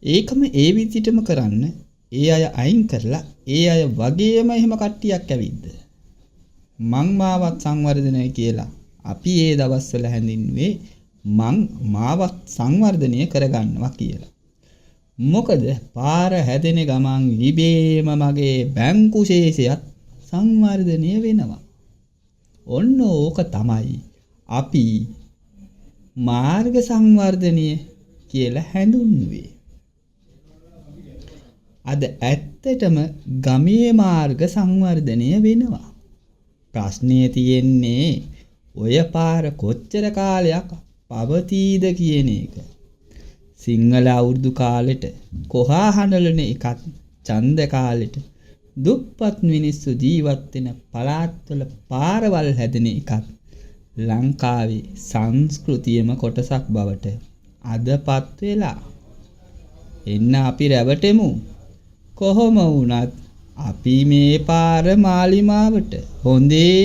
ඒකම ඒ විදිහටම කරන්න ඒ අය අයින් කරලා ඒ අය වගේම එහෙම කට්ටියක් ඇවිද්ද මං මාවත් සංවර්ධනය කියලා අපි ඒ දවස්වල හැඳින්වුවේ මං මාවත් සංවර්ධනය කරගන්නවා කියලා. මොකද පාර හැදෙන ගමන් ඉබේම මගේ බැංකු ශේෂයත් සංවර්ධනය වෙනවා. ඔන්න ඕක තමයි අපි මාර්ග සංවර්ධනය කියලා හැඳින්වුවේ. අද ඇත්තටම ගමේ මාර්ග සංවර්ධනය වෙනවා. ප්‍රශ්නේ තියෙන්නේ ඔය පාර කොච්චර කාලයක් පවතීද කියන එක. සිංහල අවුරුදු කාලෙට කොහා හඬලන එකත් ඡන්ද කාලෙට දුප්පත් මිනිස්සු ජීවත් වෙන පළාත්වල පාරවල් හැදෙන එකත් ලංකාවේ සංස්කෘතියම කොටසක් බවට අදපත් වෙලා. එන්න අපි රැවටෙමු. කොහොම වුණත් අපි මේ පාර මාලිමාවට හොඳේ